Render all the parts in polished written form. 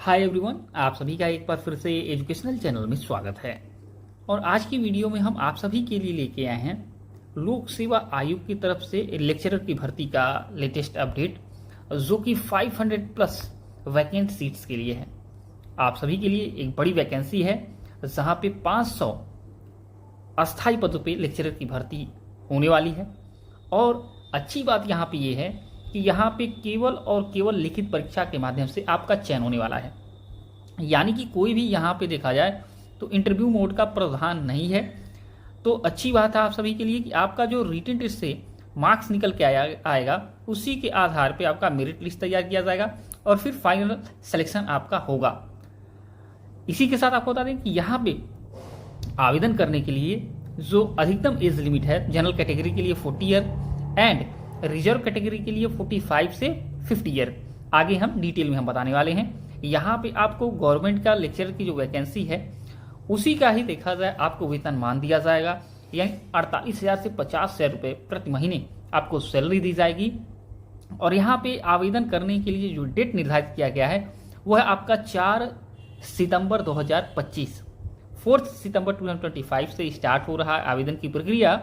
Hi everyone, आप सभी का एक बार फिर से एजुकेशनल चैनल में स्वागत है। और आज की वीडियो में हम आप सभी के लिए लेके आए हैं लोक सेवा आयोग की तरफ से लेक्चरर की भर्ती का लेटेस्ट अपडेट, जो कि 500 प्लस वैकेंट सीट्स के लिए है। आप सभी के लिए एक बड़ी वैकेंसी है, जहां पे 500 अस्थायी पदों पे लेक्चरर की भर्ती होने वाली है। और अच्छी बात यहाँ पे ये है कि यहाँ पे केवल और केवल लिखित परीक्षा के माध्यम से आपका चयन होने वाला है, यानी कि कोई भी यहाँ पे देखा जाए तो इंटरव्यू मोड का प्रावधान नहीं है। तो अच्छी बात है आप सभी के लिए कि आपका जो रिटन टेस्ट से मार्क्स निकल के आएगा, उसी के आधार पे आपका मेरिट लिस्ट तैयार किया जाएगा और फिर फाइनल सिलेक्शन आपका होगा। इसी के साथ आपको बता दें कि यहाँ पे आवेदन करने के लिए जो अधिकतम एज लिमिट है, जनरल कैटेगरी के लिए 40 ईयर एंड रिजर्व कैटेगरी के लिए 45 से 50 ईयर। आगे हम डिटेल में बताने वाले हैं। यहाँ पे आपको गवर्नमेंट का लेक्चरर की जो वैकेंसी है उसी का ही देखा जाए आपको वेतनमान दिया जाएगा, यानी 48,000 से 50,000 रुपये प्रति महीने आपको सैलरी दी जाएगी। और यहाँ पे आवेदन करने के लिए जो डेट निर्धारित किया गया है वह है आपका 4 सितंबर 2025। 4 सितंबर 2025 से स्टार्ट हो रहा है आवेदन की प्रक्रिया,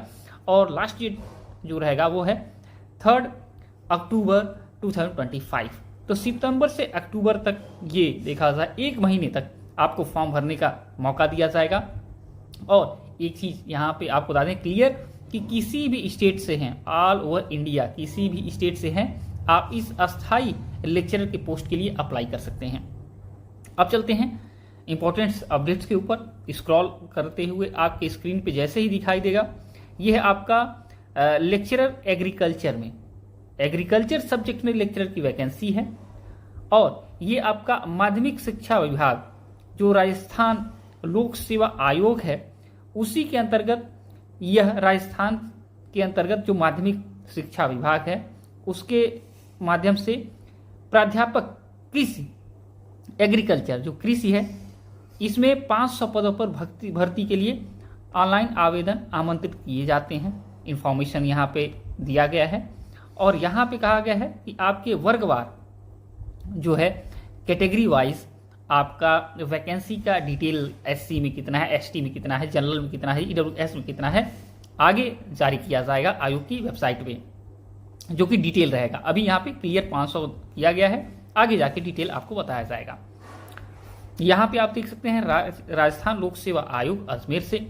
और लास्ट डेट जो रहेगा वो है 3 अक्टूबर 2025। तो सितंबर से अक्टूबर तक ये देखा जाए एक महीने तक आपको फॉर्म भरने का मौका दिया जाएगा। और एक चीज़ यहाँ पे आपको बता दें क्लियर कि किसी भी स्टेट से हैं, ऑल ओवर इंडिया किसी भी स्टेट से हैं, आप इस अस्थाई लेक्चरर के पोस्ट के लिए अप्लाई कर सकते हैं। अब चलते हैं इंपॉर्टेंट अपडेट्स के ऊपर। स्क्रॉल करते हुए आपके स्क्रीन पे जैसे ही दिखाई देगा, यह है आपका लेक्चरर एग्रीकल्चर में, एग्रीकल्चर सब्जेक्ट में लेक्चरर की वैकेंसी है। और ये आपका माध्यमिक शिक्षा विभाग जो राजस्थान लोक सेवा आयोग है उसी के अंतर्गत, यह राजस्थान के अंतर्गत जो माध्यमिक शिक्षा विभाग है उसके माध्यम से प्राध्यापक कृषि एग्रीकल्चर जो कृषि है, इसमें 500 पदों पर भर्ती के लिए ऑनलाइन आवेदन आमंत्रित किए जाते हैं। इंफॉर्मेशन यहाँ पे दिया गया है। और यहाँ पे कहा गया है कि आपके वर्गवार जो है कैटेगरी वाइज आपका वैकेंसी का डिटेल एससी में कितना है, एसटी में कितना है, जनरल में कितना है, ईडब्ल्यूएस में कितना है, आगे जारी किया जाएगा आयोग की वेबसाइट पे, जो कि डिटेल रहेगा। अभी यहाँ पे क्लियर 500 किया गया है, आगे जाके डिटेल आपको बताया जाएगा। यहाँ पे आप देख सकते हैं राजस्थान लोक सेवा आयोग अजमेर से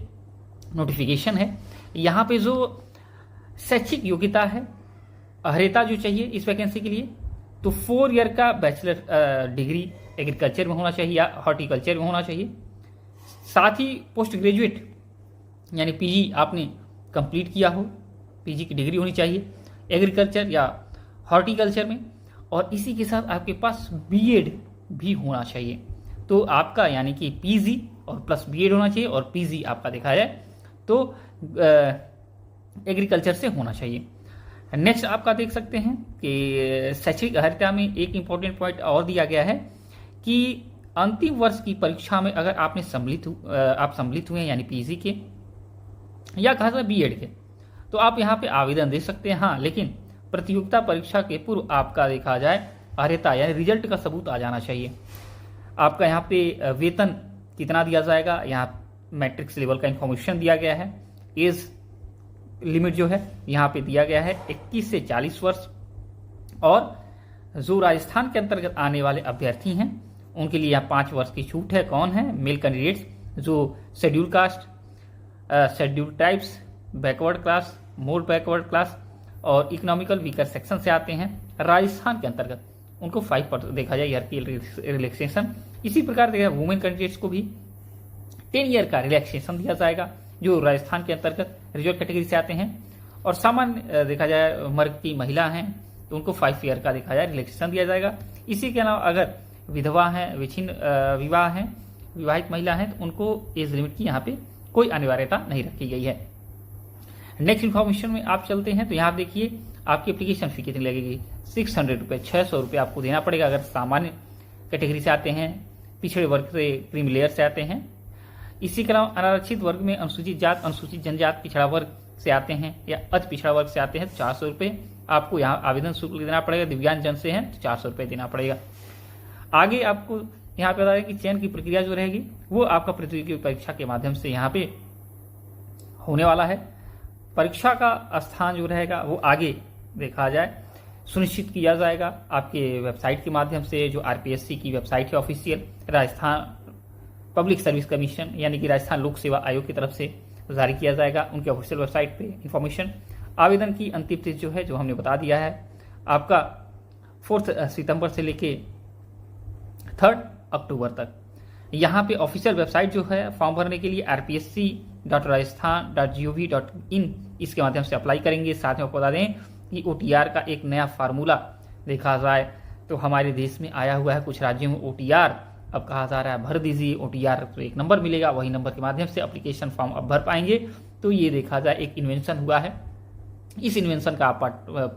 नोटिफिकेशन है। यहाँ पे जो शैक्षिक योग्यता है, अर्हता जो चाहिए इस वैकेंसी के लिए, तो 4 ईयर का बैचलर डिग्री एग्रीकल्चर में होना चाहिए या हॉर्टिकल्चर में होना चाहिए। साथ ही पोस्ट ग्रेजुएट यानी पीजी आपने कंप्लीट किया हो, पीजी की डिग्री होनी चाहिए एग्रीकल्चर या हॉर्टिकल्चर में। और इसी के साथ आपके पास बीएड भी होना चाहिए। तो आपका यानी कि पीजी और प्लस बीएड होना चाहिए, और पीजी आपका देखा जाए तो एग्रीकल्चर से होना चाहिए। नेक्स्ट आपका देख सकते हैं कि शैक्षिक अर्हता में एक इंपॉर्टेंट पॉइंट और दिया गया है कि अंतिम वर्ष की परीक्षा में अगर आपने आप सम्मिलित हुए हैं यानी पीजी के या कहा जाए बीएड के, तो आप यहाँ पे आवेदन दे सकते हैं। हाँ, लेकिन प्रतियोगिता परीक्षा के पूर्व आपका देखा जाए अर्हता यानी रिजल्ट का सबूत आ जाना चाहिए। आपका यहाँ पे वेतन कितना दिया जाएगा, यहाँ मैट्रिक्स लेवल का इंफॉर्मेशन दिया गया है। एज लिमिट जो है यहाँ पे दिया गया है 21 से 40 वर्ष। और जो राजस्थान के अंतर्गत आने वाले अभ्यर्थी हैं उनके लिए यहाँ 5 वर्ष की छूट है। कौन है? मेल कैंडिडेट्स जो schedule caste, schedule tribes, backward class, more backward class और इकोनॉमिकल वीकर सेक्शन से आते हैं राजस्थान के अंतर्गत, उनको 5% देखा जाए ईयर की रिलैक्सेशन। इसी प्रकार देखा वुमेन कैंडिडेट्स को भी 10 ईयर का रिलैक्सेशन दिया जाएगा जो राजस्थान के अंतर्गत रिजर्व कैटेगरी से आते हैं। और सामान्य देखा जाए मर्द की महिला हैं तो उनको 5 ईयर का देखा जाए रिलैक्सेशन दिया जाएगा। इसी के अलावा अगर विधवा हैं, विच्छिन्न विवाह हैं, विवाहित महिला हैं, तो उनको एज लिमिट की यहाँ पे कोई अनिवार्यता नहीं रखी गई है। नेक्स्ट इन्फॉर्मेशन में आप चलते हैं तो यहाँ देखिए आपकी एप्लीकेशन फी कितनी लगेगी। 600 रुपये, 600 रुपये आपको देना पड़ेगा अगर सामान्य कैटेगरी से आते हैं, पिछड़े वर्ग से क्रीमी लेयर से आते हैं। इसी के अलावा अनारक्षित वर्ग में अनुसूचित जात, अनुसूचित जनजात, पिछड़ा वर्ग से आते हैं या अति पिछड़ा वर्ग से आते हैं तो 400 रुपये आपको यहाँ आवेदन शुल्क देना पड़ेगा। दिव्यांग जन से हैं तो 400 रुपये देना पड़ेगा। आगे आपको यहाँ पे बता दें कि चयन की प्रक्रिया जो रहेगी वो आपका प्रतियोगी परीक्षा के माध्यम से यहाँ पे होने वाला है। परीक्षा का स्थान जो रहेगा वो आगे देखा जाए सुनिश्चित किया जाएगा आपके वेबसाइट के माध्यम से, जो आरपीएससी की वेबसाइट है official, Rajasthan public service commission यानी कि राजस्थान लोक सेवा आयोग की तरफ से जारी किया जाएगा उनके ऑफिशियल वेबसाइट पे इंफॉर्मेशन। आवेदन की अंतिम तिथि जो है, जो हमने बता दिया है, आपका 4 सितंबर से लेके 3 अक्टूबर तक। यहाँ पे ऑफिशियल वेबसाइट जो है फॉर्म भरने के लिए rpsc.rajasthan.gov.in इसके माध्यम से अप्लाई करेंगे। साथ में आपको बता दें कि ओटीआर का एक नया फार्मूला देखा जाए तो हमारे देश में आया हुआ है, कुछ राज्यों में ओटीआर अब कहा जा रहा है भर दीजिए ओटीआर, तो एक नंबर मिलेगा, वही नंबर के माध्यम से एप्लीकेशन फॉर्म अब भर पाएंगे। तो ये देखा जाए एक इन्वेंशन हुआ है, इस इन्वेंशन का आप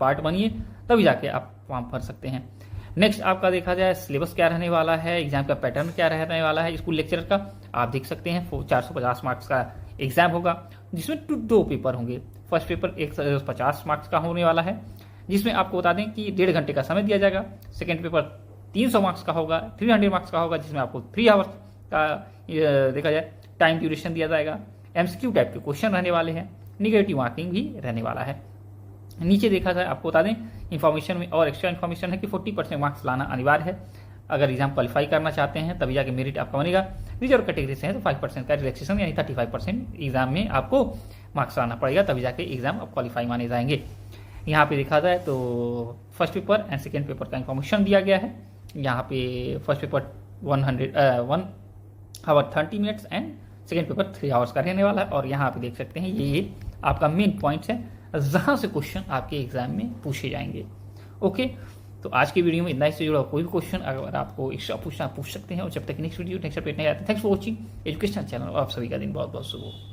पार्ट बनिए तभी जाके आप फॉर्म भर सकते हैं। नेक्स्ट आपका देखा जाए सिलेबस क्या रहने वाला है, एग्जाम का पैटर्न क्या रहने वाला है स्कूल लेक्चरर का, आप देख सकते हैं 450 मार्क्स का एग्जाम होगा जिसमें 2 पेपर होंगे। फर्स्ट पेपर 150 मार्क्स का होने वाला है जिसमें आपको बता दें कि 1.5 घंटे का समय दिया जाएगा। सेकेंड पेपर 300 मार्क्स का होगा, 300 मार्क्स का होगा जिसमें आपको 3 आवर्स का देखा जाए टाइम ड्यूरेशन दिया जाएगा। एमसीक्यू टाइप के क्वेश्चन रहने वाले हैं, निगेटिव मार्किंग भी रहने वाला है। नीचे देखा जाए आपको बता दें इन्फॉर्मेशन में और एक्स्ट्रा इन्फॉर्मेशन है कि 40% मार्क्स लाना अनिवार्य है। अगर एग्जाम क्वालिफाई करना चाहते हैं तभी जाके मेरिट आपका बनेगा। रिजर्व कैटेगरी से है तो 5% का रिलैक्सेशन यानी 35% एग्जाम में आपको मार्क्स लाना पड़ेगा तभी जाके एग्जाम अब क्वालिफाई माने जाएंगे। यहाँ पे देखा जाए तो first paper and second paper का इन्फॉर्मेशन दिया गया है। यहाँ पे first paper 1 hour 30 minutes and second paper 3 hours का रहने वाला है। और यहाँ पे देख सकते हैं ये आपका मेन पॉइंट्स है जहाँ से क्वेश्चन आपके एग्जाम में पूछे जाएंगे। ओके, तो आज की वीडियो में इतना ही से जुड़ा कोई भी क्वेश्चन अगर आपको एक्स्ट्रा पूछना पूछ सकते हैं। और जब तक नेक्स्ट वीडियो नेक्स्ट अपडेट नहीं आते, thanks for watching educational channel. आप सभी का दिन बहुत बहुत शुभ हो।